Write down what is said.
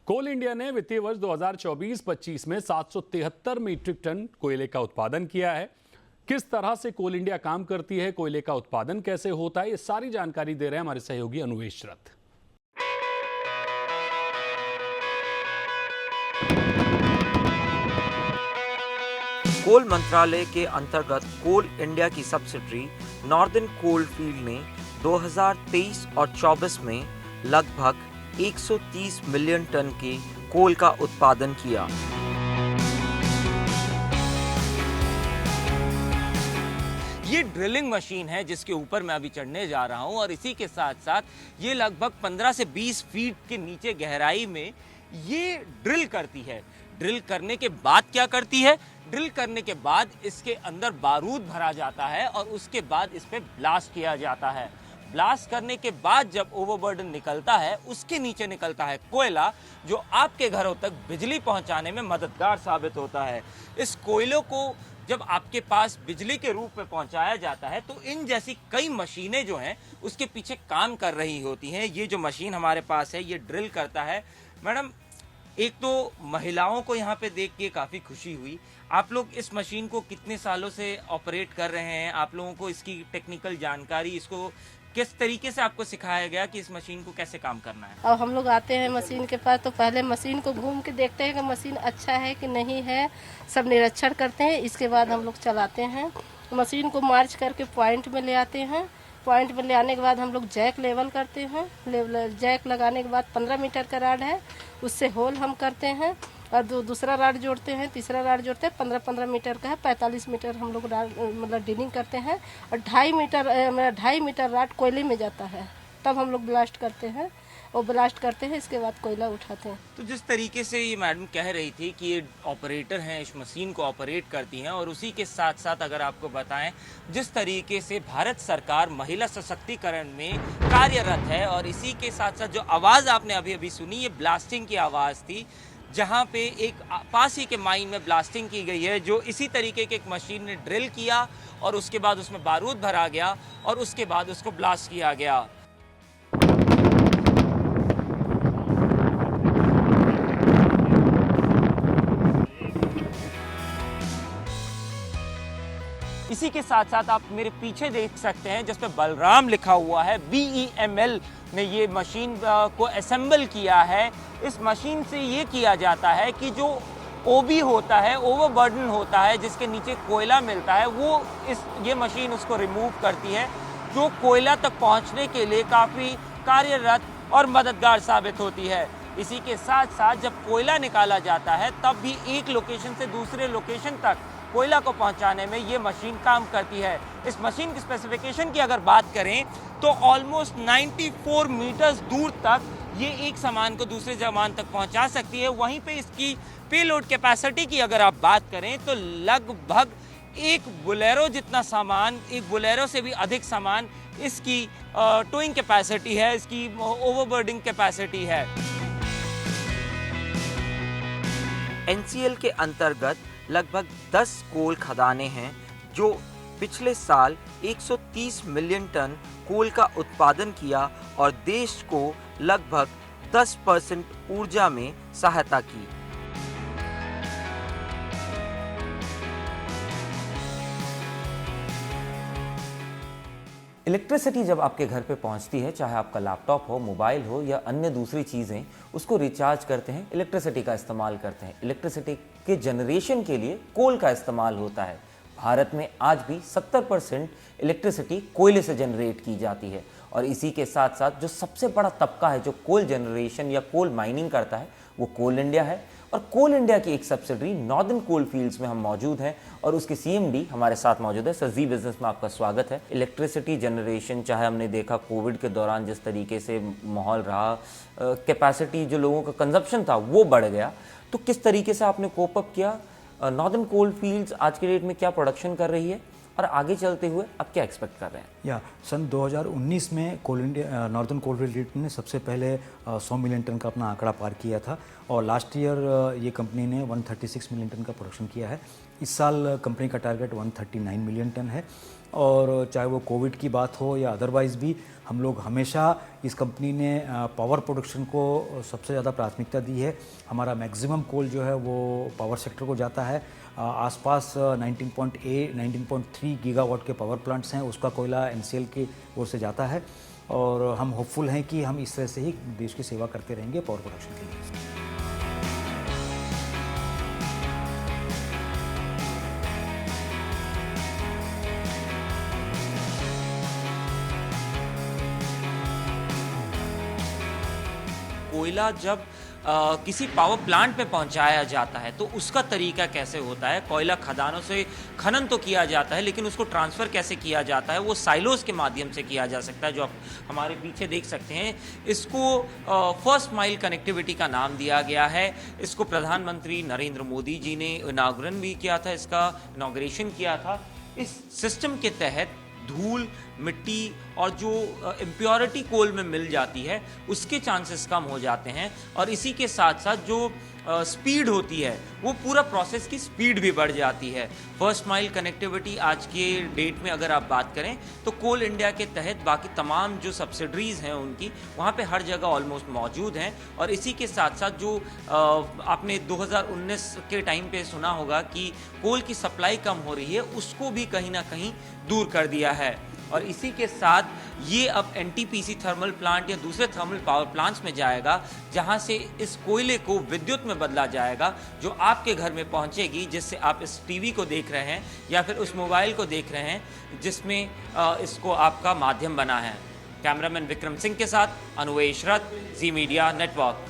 कोल India ने वित्तीय वर्ष 2024-25 में 773 मीट्रिक टन कोयले का उत्पादन किया है। किस तरह से कोल इंडिया काम करती है, कोयले का उत्पादन कैसे होता है, ये सारी जानकारी दे रहे हैं हमारे सहयोगी अनुवेश रथ। कोल मंत्रालय के अंतर्गत कोल इंडिया की सब्सिडरी नॉर्दर्न कोल फील्ड ने 2023 और 24 में लगभग 130 मिलियन टन के कोल का उत्पादन किया। ये ड्रिलिंग मशीन है जिसके ऊपर मैं अभी चढ़ने जा रहा हूं और इसी के साथ साथ ये लगभग 15 से 20 फीट के नीचे गहराई में ये ड्रिल करती है। ड्रिल करने के बाद क्या करती है? ड्रिल करने के बाद इसके अंदर बारूद भरा जाता है और उसके बाद इस पे ब्लास्ट किया जाता है। ब्लास्ट करने के बाद जब ओवरबर्डन निकलता है, उसके नीचे निकलता है कोयला, जो आपके घरों तक बिजली पहुंचाने में मददगार साबित होता है। इस कोयलों को जब आपके पास बिजली के रूप में पहुंचाया जाता है तो इन जैसी कई मशीनें जो हैं उसके पीछे काम कर रही होती हैं। ये जो मशीन हमारे पास है ये ड्रिल करता है। मैडम, एक तो महिलाओं को यहाँ पे देख के काफ़ी खुशी हुई। आप लोग इस मशीन को कितने सालों से ऑपरेट कर रहे हैं? आप लोगों को इसकी टेक्निकल जानकारी, इसको किस तरीके से आपको सिखाया गया कि इस मशीन को कैसे काम करना है? अब हम लोग आते हैं मशीन के पास तो पहले मशीन को घूम के देखते हैं कि मशीन अच्छा है कि नहीं है, सब निरीक्षण करते हैं। इसके बाद हम लोग चलाते हैं। मशीन को मार्च करके पॉइंट में ले आते हैं। पॉइंट में ले आने के बाद हम लोग जैक लेवल करते हैं। जैक लगाने के बाद 15 मीटर का राड है, उससे होल हम करते हैं और दूसरा राड जोड़ते हैं, तीसरा राड जोड़ते हैं। 15-15 मीटर का है, 45 मीटर हम लोग राड मतलब ड्रिलिंग करते हैं और 2.5 मीटर राड कोयले में जाता है, तब हम लोग ब्लास्ट करते हैं और ब्लास्ट करते हैं। इसके बाद कोयला उठाते हैं। तो जिस तरीके से ये मैडम कह रही थी कि ये ऑपरेटर हैं, इस मशीन को ऑपरेट करती हैं, और उसी के साथ साथ अगर आपको बताएं जिस तरीके से भारत सरकार महिला सशक्तिकरण में कार्यरत है, और इसी के साथ साथ जो आवाज़ आपने अभी अभी सुनी ये ब्लास्टिंग की आवाज़ थी, जहां पे एक पास ही के माइन में ब्लास्टिंग की गई है, जो इसी तरीके के एक मशीन ने ड्रिल किया और उसके बाद उसमें बारूद भरा गया और उसके बाद उसको ब्लास्ट किया गया। इसी के साथ साथ आप मेरे पीछे देख सकते हैं जिस पे बलराम लिखा हुआ है। BEML ने ये मशीन को असेंबल किया है। इस मशीन से ये किया जाता है कि जो OB होता है, ओवरबर्डन होता है, जिसके नीचे कोयला मिलता है, वो ये मशीन उसको रिमूव करती है, जो कोयला तक पहुंचने के लिए काफ़ी कार्यरत और मददगार साबित होती है। इसी के साथ साथ जब कोयला निकाला जाता है तब भी एक लोकेशन से दूसरे लोकेशन तक कोयला को पहुंचाने में ये मशीन काम करती है। इस मशीन की स्पेसिफिकेशन की अगर बात करें तो ऑलमोस्ट 94 मीटर्स दूर तक ये एक सामान को दूसरे सामान तक पहुंचा सकती है। वहीं पे इसकी पेलोड कैपेसिटी की अगर आप बात करें तो लगभग एक बोलेरो जितना सामान, एक बोलेरो से भी अधिक सामान इसकी टोइंग कैपेसिटी है, इसकी ओवरबर्डिंग कैपेसिटी है। NCL के अंतर्गत लगभग 10 कोल खदानें हैं जो पिछले साल 130 मिलियन टन कोल का उत्पादन किया और देश को लगभग 10% ऊर्जा में सहायता की। इलेक्ट्रिसिटी जब आपके घर पे पहुंचती है, चाहे आपका लैपटॉप हो, मोबाइल हो या अन्य दूसरी चीज़ें, उसको रिचार्ज करते हैं, इलेक्ट्रिसिटी का इस्तेमाल करते हैं। इलेक्ट्रिसिटी के जनरेशन के लिए कोल का इस्तेमाल होता है। भारत में आज भी 70% इलेक्ट्रिसिटी कोयले से जनरेट की जाती है और इसी के साथ साथ जो सबसे बड़ा तबका है जो कोल जनरेशन या कोल माइनिंग करता है वो कोल इंडिया है। और कोल इंडिया की एक सब्सिडरी नॉर्दर्न कोल फील्ड्स में हम मौजूद हैं और उसके CMD हमारे साथ मौजूद है। सर, जी बिजनेस में आपका स्वागत है। इलेक्ट्रिसिटी जनरेशन, चाहे हमने देखा कोविड के दौरान जिस तरीके से माहौल रहा, कैपेसिटी जो लोगों का कंजप्शन था वो बढ़ गया, तो किस तरीके से आपने कोप अप किया? नॉर्दर्न कोल फील्ड्स आज के डेट में क्या प्रोडक्शन कर रही है और आगे चलते हुए आप क्या एक्सपेक्ट कर रहे हैं? या सन 2019 में नॉर्दर्न कोलफील्ड लिमिटेड ने सबसे पहले 100 मिलियन टन का अपना आंकड़ा पार किया था और लास्ट ईयर ये कंपनी ने 136 मिलियन टन का प्रोडक्शन किया है। इस साल कंपनी का टारगेट 139 मिलियन टन है और चाहे वो कोविड की बात हो या अदरवाइज़ भी हम लोग हमेशा इस कंपनी ने पावर प्रोडक्शन को सबसे ज़्यादा प्राथमिकता दी है। हमारा मैक्सिमम कोल जो है वो पावर सेक्टर को जाता है। आसपास 19.3 गीगावाट के पावर प्लांट्स हैं, उसका कोयला एनसीएल की ओर से जाता है और हम होपफुल हैं कि हम इस तरह से ही देश की सेवा करते रहेंगे पावर प्रोडक्शन के लिए। कोयला जब किसी पावर प्लांट में पहुंचाया जाता है तो उसका तरीका कैसे होता है? कोयला खदानों से खनन तो किया जाता है, लेकिन उसको ट्रांसफ़र कैसे किया जाता है? वो साइलोस के माध्यम से किया जा सकता है, जो आप हमारे पीछे देख सकते हैं। इसको फर्स्ट माइल कनेक्टिविटी का नाम दिया गया है। इसको प्रधानमंत्री नरेंद्र मोदी जी ने इनाग्रेशन भी किया था, इसका इनाग्रेशन किया था। इस सिस्टम के तहत धूल, मिट्टी और जो इम्प्योरिटी कोल में मिल जाती है उसके चांसेस कम हो जाते हैं और इसी के साथ साथ जो स्पीड होती है वो पूरा प्रोसेस की स्पीड भी बढ़ जाती है। फर्स्ट माइल कनेक्टिविटी आज के डेट में अगर आप बात करें तो कोल इंडिया के तहत बाकी तमाम जो सब्सिडरीज हैं उनकी वहाँ पे हर जगह ऑलमोस्ट मौजूद हैं और इसी के साथ साथ जो आपने 2019 के टाइम पे सुना होगा कि कोल की सप्लाई कम हो रही है, उसको भी कहीं ना कहीं दूर कर दिया है। और इसी के साथ ये अब एनटीपीसी थर्मल प्लांट या दूसरे थर्मल पावर प्लांट्स में जाएगा, जहां से इस कोयले को विद्युत में बदला जाएगा, जो आपके घर में पहुंचेगी, जिससे आप इस टीवी को देख रहे हैं या फिर उस मोबाइल को देख रहे हैं जिसमें इसको आपका माध्यम बना है। कैमरामैन विक्रम सिंह के साथ अनुवेश रथ, जी मीडिया नेटवर्क।